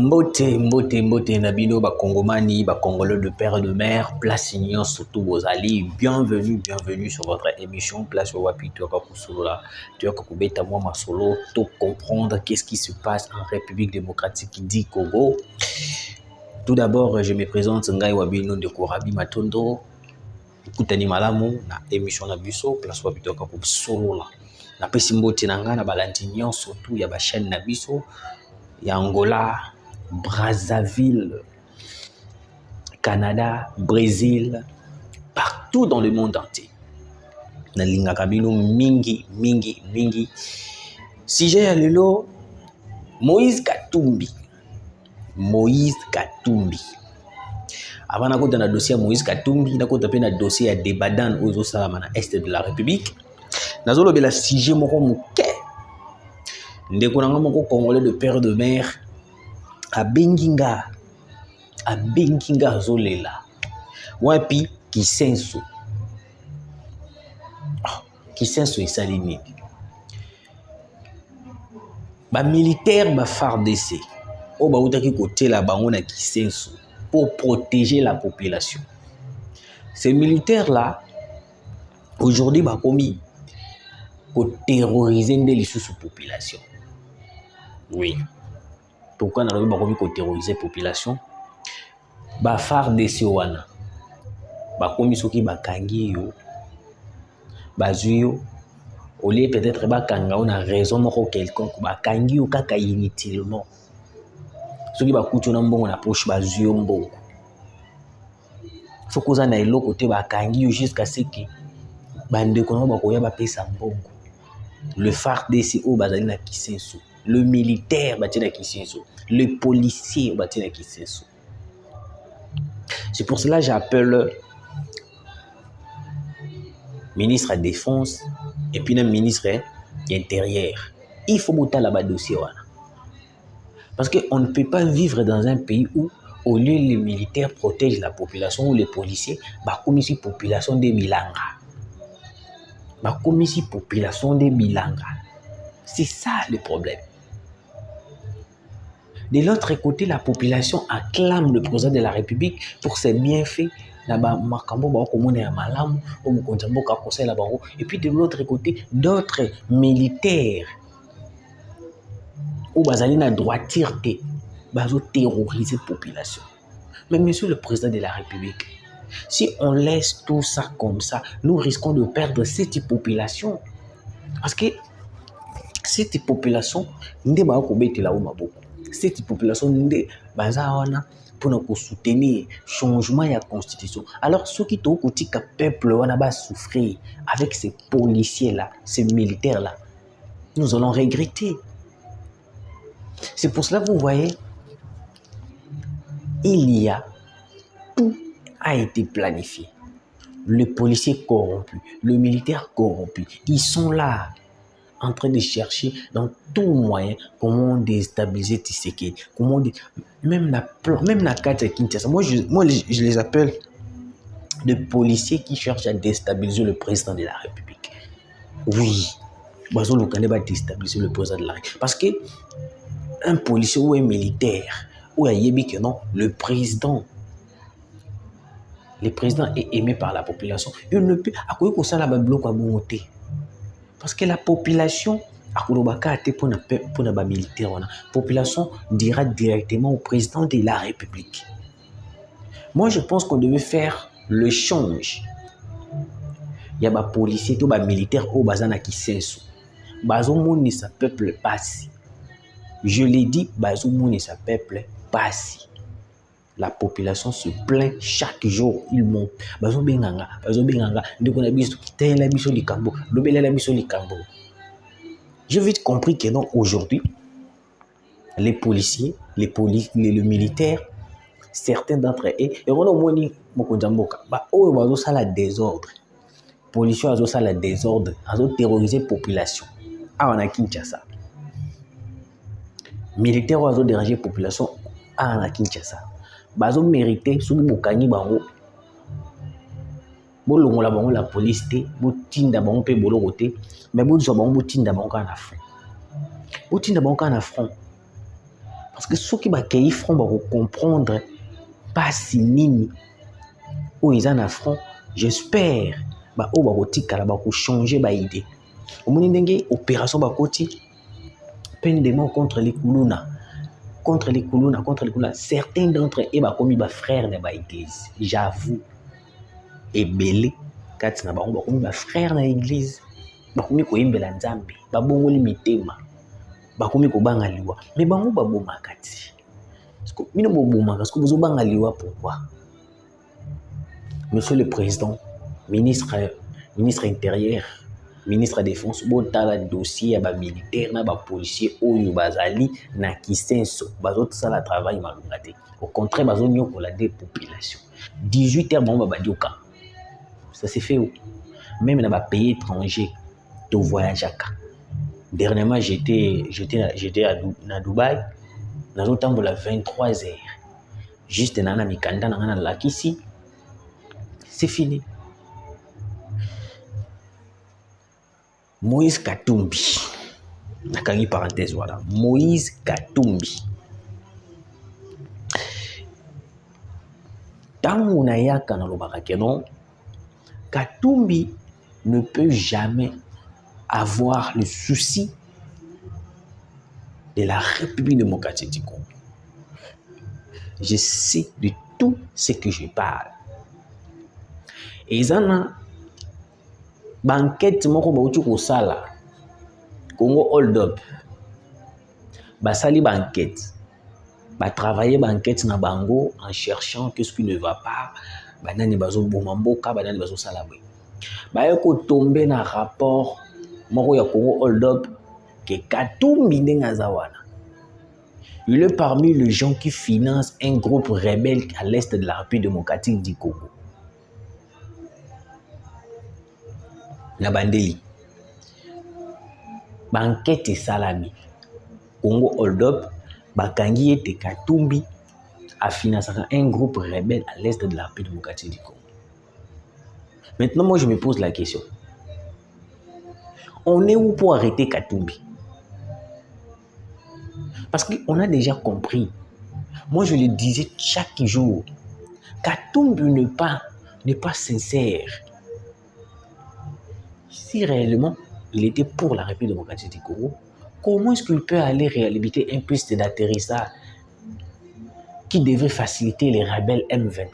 Mbote Nabino, Bakongomani, Bakongolais de père et de mère, place Union surtout vos alliés. Bienvenue sur votre émission Place au Wapi Tuaka Kusula. Tuaka Kubeta Mwama Solo, tout comprendre qu'est-ce qui se passe en République démocratique du Congo. Tout d'abord, je me présente Ngai Wabino de Korabi Matondo. Kutani Malamu, na émission Nabiso, Place au Wapi Tuaka Kusula. Na pesi mbote nanga na balanti Union surtout ya ba chaîne Nabiso. Ya Angola, Brazzaville, Canada, Brésil, partout dans le monde entier. Nalinga kabino mingi. Sujet ya lelo, Moïse Katumbi. Avant na kota na dossier Moïse Katumbi, na kota pe na dossier ya Debadan ozo salama na est de la République. Nazolo bela sujet moko muke. Ndeko nanga moko Congolais de père de mère abenginga zolela wapi Kisenso esali nini ba militaire ba FARDC o ba utaki kotela bango na Kisenso pour protéger la population. Ces militaires là aujourd'hui ba komi ko terroriser nde lisusu population. Oui. Pourquoi nous avons pas terroriser la population? Ba FARDC wana. Ba komi soki ba kangi yo. Ba zuyo. Au lieu peut-être ba kanga on a raison moko quelconque. Ba kangi yo kaka inutilement. Soki ba kutu na mbongo na poche ba zuyo mbongo. Faut koza na eloko te ba kangi yo jusqu'à ce que bande kono ba koya ba pesa mbongo. Le FARDC au bazali na Kisenso. Le militaire bâti na Kisenso. Le policier bâti na Kisenso. C'est pour cela que j'appelle ministre de la Défense et puis le ministre de l'Intérieur. Il faut monter là-bas dossier. Parce qu'on ne peut pas vivre dans un pays où, au lieu les militaires protègent la population ou les policiers, bah comme ici population des Milanga. Bah comme ici population des Milanga. C'est ça le problème. De l'autre côté, la population acclame le président de la République pour ses bienfaits. Et puis de l'autre côté, d'autres militaires ou bazalina droiture terroriser la population. Mais monsieur le président de la République, si on laisse tout ça comme ça, nous risquons de perdre cette population. Parce que cette population, cette population pour soutenir le changement de la constitution. Alors ceux qui ont dit que le peuple va souffrir avec ces policiers-là, ces militaires-là, nous allons regretter. C'est pour cela que vous voyez, tout a été planifié. Le policier corrompu, le militaire corrompu, ils sont là en train de chercher dans tout moyen comment déstabiliser Tshisekedi, comment même la carte de Kinshasa. Moi je les appelle des policiers qui cherchent à déstabiliser le président de la République. Oui, Bazo Lukane va déstabiliser le président de la République parce que un policier ou un militaire ou un yebi que non, le président est aimé par la population. Il ne peut à quoi ça la bloc à monter. Parce que la population, la population dira directement au président de la République. Moi, je pense qu'on devait faire le change. Il y a des policiers, des militaires au bazana qui sensu. Bazomouni sa peuple passe. Je l'ai dit, bazomouni sa peuple passe. La population se plaint chaque jour. Ils montent. J'ai vite compris que non, aujourd'hui, les policiers, les militaires, certains d'entre eux, et on a moni mokonjamboka, la désordre. Policiers ont la désordre, ont terrorisé la population. Ah, on a Kinshasa. Militaires ont dérangé la population. Ah, on a Kinshasa. Bazo mérité sous bokani bango bolongola bango la police te botinda bango pe boloko te mais bozo bango botinda bango na front botinda bango na front Parce que ceux qui bakei front ba comprendre pas si nini o ils en front, j'espère ba o ba kotika ba ko changer ba idée. Omoni ndenge opération ba koti peine de mort contre les kuluna. Contre les kuluna, certains d'entre eux ba komi ba frères de ba église. J'avoue. Et belé kati na bango ba komi ba frères na église. Ba komi ko yembela nzambe, ba bongoli mitema. Ba komi ko banga liwa. Mais bango ba boma kati. Parce que mino bo boma parce que vous banga liwa pourquoi? Monsieur le Président, ministre intérieur, ministre de défense, botala dossier à militaire na ba policier oyo bazali na kisenso bazot sala travail malungate. Au contraire bazo nyoko la dépopulation. 18h bon ba dioka. Ça s'est fait où? Même dans les pays étrangers de voyage. Dernièrement j'étais à Dubaï. Dans le temps de la 23h. Juste dans la mikanda dans la lakisi. C'est fini. Moïse Katumbi. Nakangi parenthèse voilà. Moïse Katumbi. Tango na yaka na lobaka kenon, Katumbi ne peut jamais avoir le souci de la République démocratique du Congo. Je sais de tout ce que je parle. Et ça, banquette moko bauti ko sala Congo hold up. Basali banquette. Ba travailler banquette na bango en cherchant qu'est-ce qui ne va pas. Banani bazo bomamboka, banani bazo salabwe. Ba yeko tomber na rapport moko ya Congo hold up que Katumbi ndenga zawana. Il est parmi les gens qui financent un groupe rebelle à l'est de la République démocratique du Congo. Na bandeli. Banquette salami. Congo hold up, bakangi ete Katumbi a financé un groupe rebelle à l'est de la République démocratique du Congo. Maintenant, moi, je me pose la question. On est où pour arrêter Katumbi? Parce qu'on a déjà compris. Moi, je le disais chaque jour. Katumbi n'est pas sincère. Si réellement il était pour la République démocratique du Congo, comment est-ce qu'il peut aller réhabiliter un piste d'atterrissage qui devrait faciliter les rebelles M23?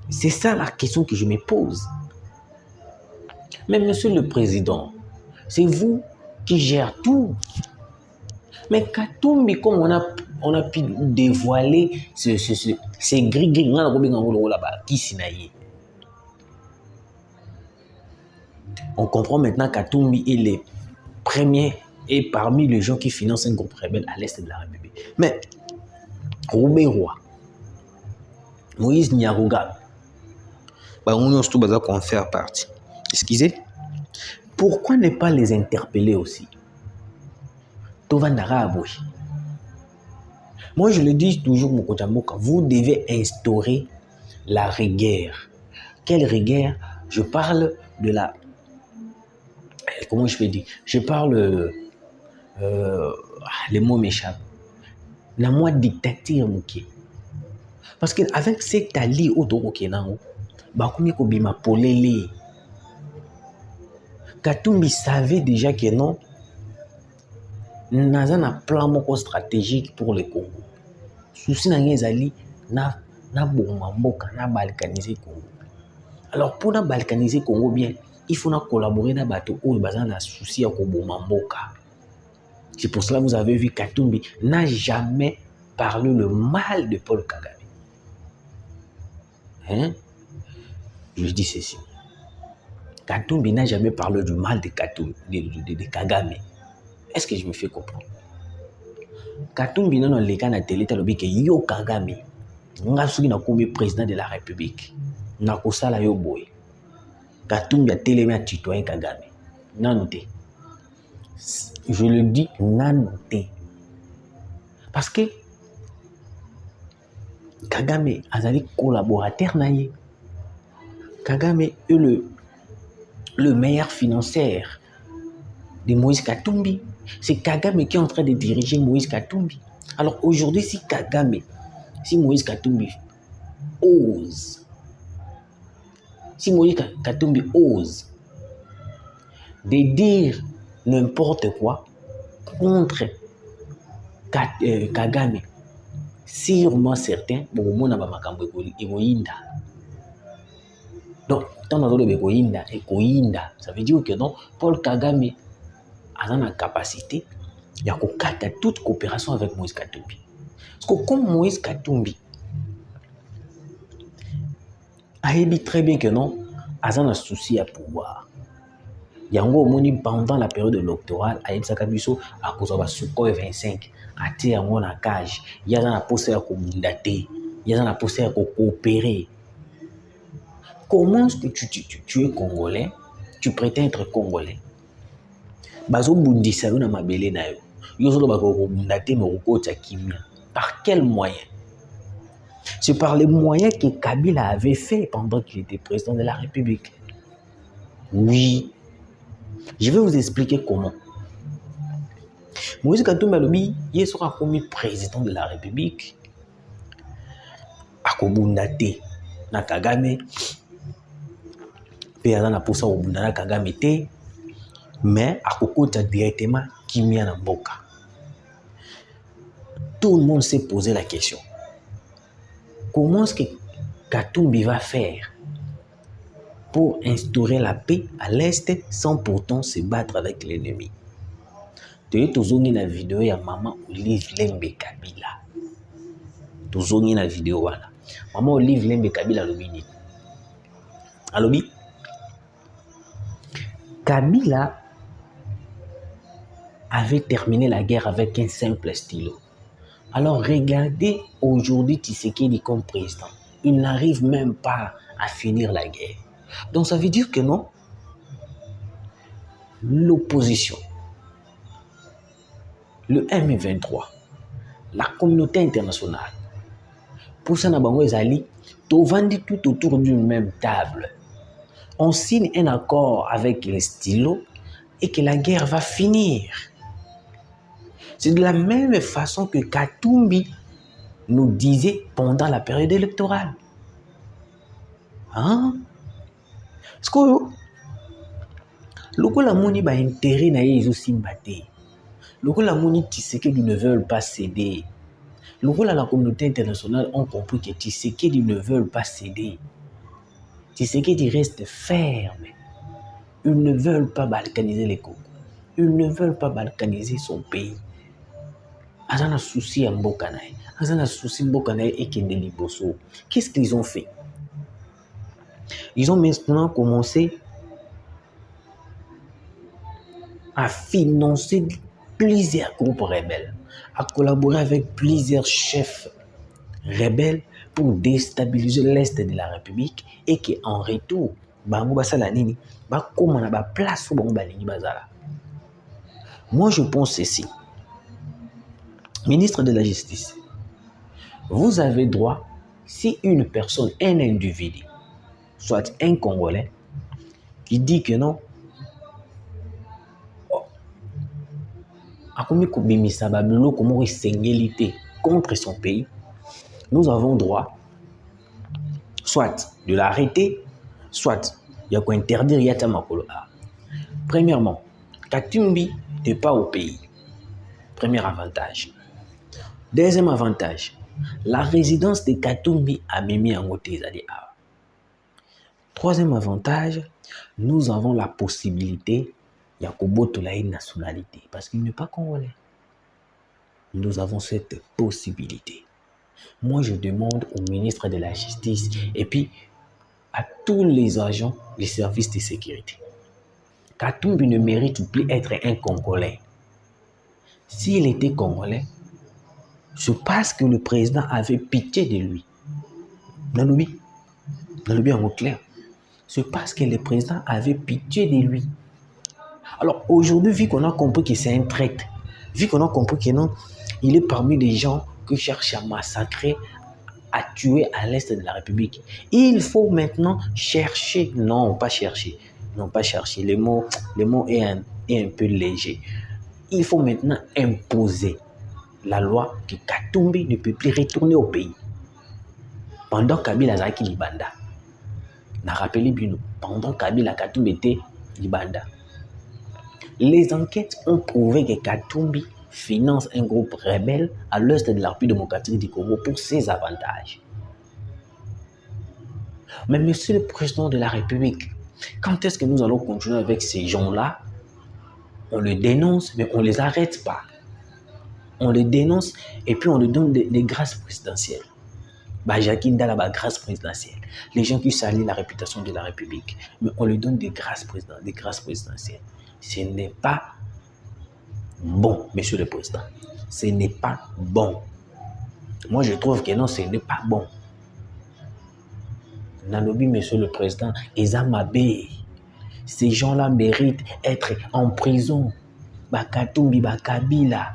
C'est ça la question que je me pose. Mais Monsieur le Président, c'est vous qui gérez tout. Mais Katumbi, comme on a pu dévoiler ces gris-gris là-bas, qui s'inaïe. On comprend maintenant Katumbi est le premier et parmi les gens qui financent un groupe rebelle à l'est de la République. Mais Roubé-Roi, Moïse Nyarugabo, on va en faire partie. Excusez. Pourquoi ne pas les interpeller aussi? Moi, je le dis toujours, Mokotamboka, vous devez instaurer la rigueur. Quelle rigueur? Je parle de la... Comment je peux dire? Je parle... les mots m'échappent. La moi dictature, Mouké. Parce qu'avec cet allié autour Kenao, Bakoumi Kobima Polele, Katumbi savait déjà que non, Naza na plan moko stratégique pour le Congo. Souci na ngezali na bomba mboka na balkaniser Congo. Alors pour na balkaniser Congo bien, il faut na collaborer na bato oyo baza na souci ya ko bomba mboka. C'est pour cela que vous avez vu Katumbi n'a jamais parlé le mal de Paul Kagame. Hein? Je dis ceci. Katumbi n'a jamais parlé du mal de Kagame. Est-ce que je me fais comprendre? Katumbi n'a pas na télé talobi que yo Kagame nga soki na komi président de la République na kosala yo boy. Katumbi a télémé à citoyen Kagame. Nanoté. Je le dis nanoté. Parce que Kagame azali collaborateur naïe. Kagame est le meilleur financier de Moïse Katumbi. C'est Kagame qui est en train de diriger Moïse Katumbi. Alors aujourd'hui, si Moïse Katumbi ose, de dire n'importe quoi contre Kagame, sûrement certains, bon, donc, ça veut dire que non, Paul Kagame a la capacité de toute coopération avec Moïse Katumbi. Parce que comme Moïse Katumbi a dit très bien que non, a un souci à pouvoir. Yango moni pendant la période électorale, a dit à cause de Sukhoi 25, a été en cage, il y a un poste à communauté, il y a un poste à coopérer. Comment est-ce que tu es congolais, tu prétends être congolais? Bazo bundisa yo na mabele na yo. Yo solo bako bundate moroko tsa kimia. Par quel moyen? C'est par les moyens que Kabila avait fait pendant qu'il était président de la République. Oui. Je vais vous expliquer comment. Moïse Katumbi alobi, il sera commis président de la République. Akobundate na Kagame. Pe na posa obundana Kagame te. Mais akokota directement kimia na mboka. Tout le monde s'est posé la question. Comment est-ce que Katumbi va faire pour instaurer la paix à l'Est sans pourtant se battre avec l'ennemi? Tu es toujours dans la vidéo ya maman Olive Lembe Kabila. Toujours dans la vidéo wana. Maman Olive Lembe Kabila alobi. Alobi. Kabila avait terminé la guerre avec un simple stylo. Alors regardez aujourd'hui Tshisekedi comme président. Il n'arrive même pas à finir la guerre. Donc ça veut dire que non, l'opposition, le M23, la communauté internationale, pour ça, Nabango Ezali, tout vendu tout autour d'une même table. On signe un accord avec les stylos et que la guerre va finir. C'est de la même façon que Katumbi nous disait pendant la période électorale. Hein? Parce que le moni ba intérêt na yezo simbate. Le moni Tshisekedi ne veulent pas céder. La communauté internationale ont compris que Tshisekedi ne veulent pas céder. Tshisekedi reste ferme. Ils ne veulent pas balkaniser les Congo. Ils ne veulent pas balkaniser son pays. Azana souci à Mbokanaï. Azana souci Mbokanaï et Kendeli Bosso. Qu'est-ce qu'ils ont fait? Ils ont maintenant commencé à financer plusieurs groupes rebelles, à collaborer avec plusieurs chefs rebelles pour déstabiliser l'Est de la République et qu'en retour, bango basala nini, ba koma na ba place où bango balingi bazala. Moi je pense ceci. Ministre de la Justice, vous avez droit, si une personne, un individu, soit un Congolais, qui dit que non, contre son pays, nous avons droit soit de l'arrêter, soit il y a quoi interdire Yata Makolo. Premièrement, Katumbi n'est pas au pays. Premier avantage. Deuxième avantage, la résidence de Katumbi a mis en côté. Troisième avantage, nous avons la possibilité de la nationalité parce qu'il n'est pas congolais. Nous avons cette possibilité. Moi, je demande au ministre de la Justice et puis à tous les agents des services de sécurité. Katumbi ne mérite plus être un Congolais. S'il était Congolais, c'est parce que le président avait pitié de lui. Nalobi en mot clair. C'est parce que le président avait pitié de lui. Alors aujourd'hui, vu qu'on a compris que c'est un traître, vu qu'on a compris que non, il est parmi les gens qui cherchent à massacrer, à tuer à l'Est de la République, il faut maintenant chercher, non pas chercher, non pas chercher, le mot est un peu léger. Il faut maintenant imposer la loi que Katumbi ne peut plus retourner au pays. Pendant Kabila Zaki Libanda, n'a rappelé bien, pendant Kabila Katumbi était Libanda. Les enquêtes ont prouvé que Katumbi finance un groupe rebelle à l'est de la République démocratique du Congo pour ses avantages. Mais monsieur le président de la République, quand est-ce que nous allons continuer avec ces gens-là? On les dénonce, mais on ne les arrête pas. On les dénonce et puis on leur donne des grâces présidentielles. Jacques Ndala, grâce présidentielle. Les gens qui salissent la réputation de la République, mais on leur donne des grâces présidentielles. Ce n'est pas bon, monsieur le président. Ce n'est pas bon. Moi, je trouve que non, ce n'est pas bon. Nalobi, monsieur le président, Ezamabé, ces gens-là méritent d'être en prison. Katumbi, Kabila,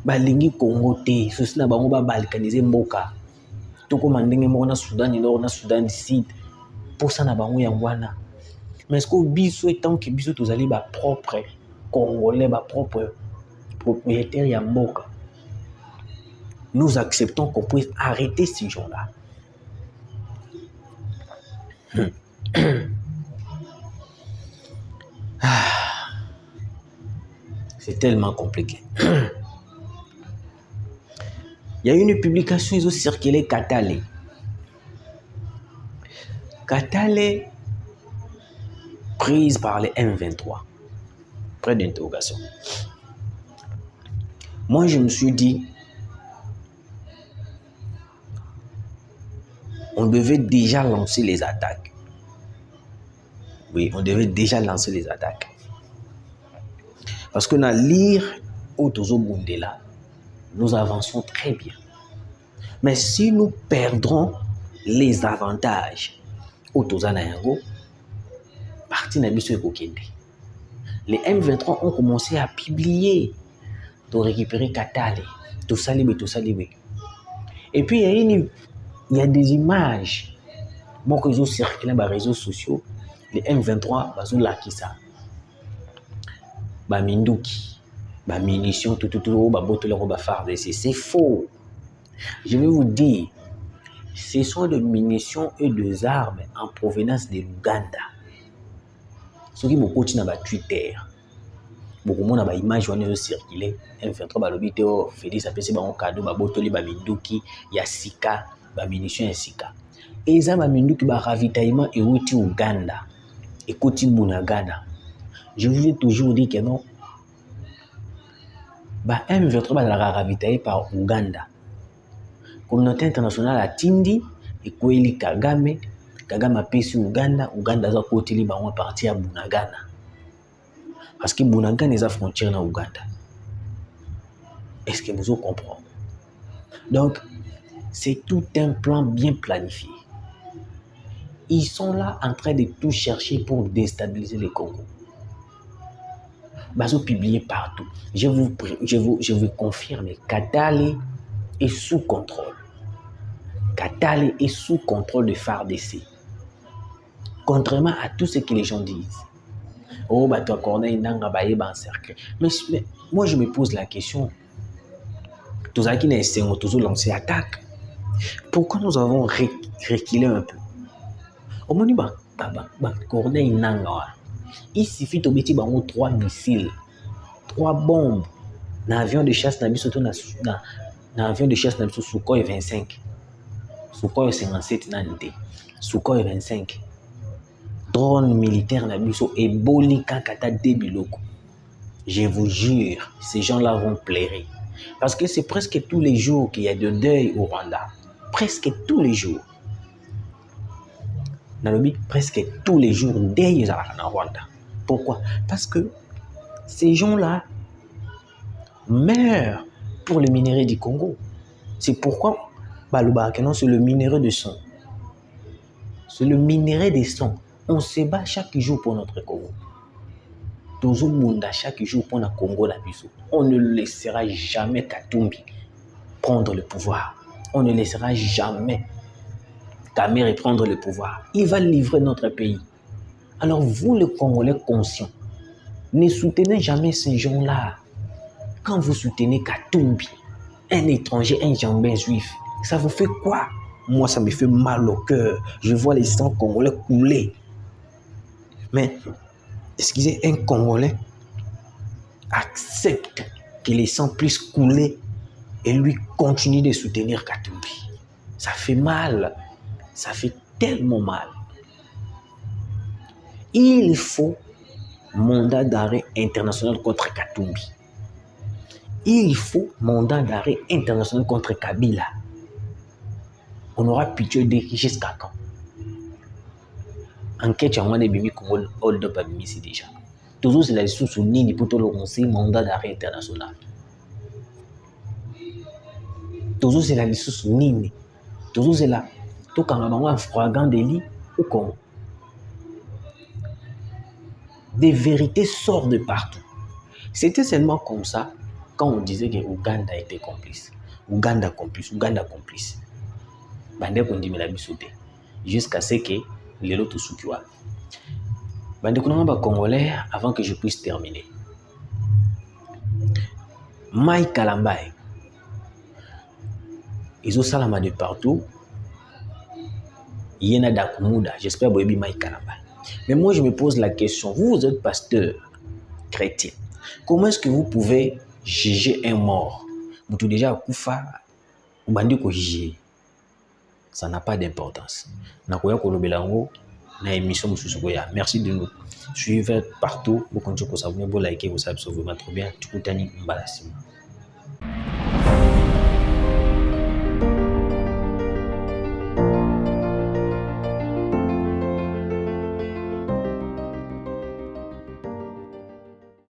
Balingi Congo te, ceci n'a pas balkaniser Mboka. Tout comme on a Soudan du Nord, on a Soudan du Sud. Pour ça, n'a pas yangwana. Mais est-ce que biso étant que biso tous allez propre Congolais, propre propriétaire Yamboka, nous acceptons qu'on puisse arrêter ces gens-là. C'est tellement compliqué. Il y a une publication, ils ont circulé Katale. Katale, prise par les M23. Près d'interrogation. Moi, je me suis dit, on devait déjà lancer les attaques. Oui, on devait déjà lancer les attaques. Parce que dans l'ire au Tozo Bundela, nous avançons très bien. Mais si nous perdrons les avantages au Toza Nayango, parti Nabiso et Kokende. Les M23 ont commencé à publier, de récupérer Katale, tout ça. Et puis il y a des images, bon, que ont circulé dans les réseaux sociaux, les M23, bazou lakisa. Minduki, munitions, tout, c'est faux. Je vais vous dire, ce sont des munitions et des armes en provenance de l'Ouganda. Ce qui beaucoup de Twitter, beaucoup de images ont circulé. M23 balobité au Félix appelé c'est un cadeau, botoli Minduki, Yasika, munitions et Sika. Et ça Minduki ravitaillement et outil Ouganda et Koti Bunagana. Je vous ai toujours dit que non. M23 va ravitaillé par Ouganda. Communauté internationale a Tindi et Kweli Kagame a payé Ouganda a côté libre à partir à Bunagana. Parce que Bunagana est à frontière dans Ouganda. Est-ce que vous comprenez? Donc, c'est tout un plan bien planifié. Ils sont là en train de tout chercher pour déstabiliser le Congo. Bazo publié partout. Je vous confirme, Katale est sous contrôle. Katale est sous contrôle de FARDC. Contrairement à tout ce que les gens disent. Oh, toi, Corneille, Nanga, Baïba, encerclé. Mais moi, je me pose la question. Tous ceux qui ont toujours lancé attaque. Pourquoi nous avons reculé un peu? Au moins, Corneille, Nanga, il suffit de mettre 3 missiles, 3 bombes dans l'avion de chasse, dans l'avion de chasse Sukhoi 25, Sukhoi 57, Sukhoi 25, drone militaire et Bolika Kata Debiloko. Je vous jure, ces gens-là vont pleurer. Parce que c'est presque tous les jours qu'il y a de deuil au Rwanda. Presque tous les jours. Presque tous les jours, deuil au Rwanda. Pourquoi? Parce que ces gens-là meurent pour le minerai du Congo. C'est pourquoi c'est le minerai de son. C'est le minerai des sons. On se bat chaque jour pour notre Congo. Tozo Munda chaque jour pour notre Congo la biso. On ne laissera jamais Katumbi prendre le pouvoir. On ne laissera jamais Kamere prendre le pouvoir. Il va livrer notre pays Alors vous, les Congolais conscients, ne soutenez jamais ces gens-là. Quand vous soutenez Katumbi, un étranger, un jambin juif, ça vous fait quoi? Moi, ça me fait mal au cœur. Je vois les sangs congolais couler. Mais, excusez, un Congolais accepte que les sangs puissent couler et lui continue de soutenir Katumbi. Ça fait mal. Ça fait tellement mal. Il faut mandat d'arrêt international contre Katumbi. Il faut mandat d'arrêt international contre Kabila. On aura pitié de jusqu'à quand? Enquête en de Bimi Congo hold up à Bimi ici déjà. Toujours c'est la sous nini pour tout le conseil mandat d'arrêt international. Toujours c'est la sous nini. Toujours c'est là. Tout quand on a un flagrant délit ou comment? Des vérités sortent de partout. C'était seulement comme ça quand on disait que Ouganda était complice. Ouganda complice, Ouganda complice. Bande qu'on dit mais la bisoté. Jusqu'à ce que les autres soukioua. Bande qu'on a congolais avant que je puisse terminer. Mike Kalambay. Ils ont salama de partout. Yena Dakumuda. J'espère que vous Mike Kalambay. Mais moi je me pose la question. Vous êtes pasteur chrétien. Comment est-ce que vous pouvez juger un mort? Vous avez déjà Koufa ou bandi ko juger. Ça n'a pas d'importance. Nakoya Kolobelango, na émission Mususukoya. Merci de nous suivre partout. Vous continuez à vous abonner, vous liker, vous savez, c'est vraiment trop bien. Tu peux t'en aller.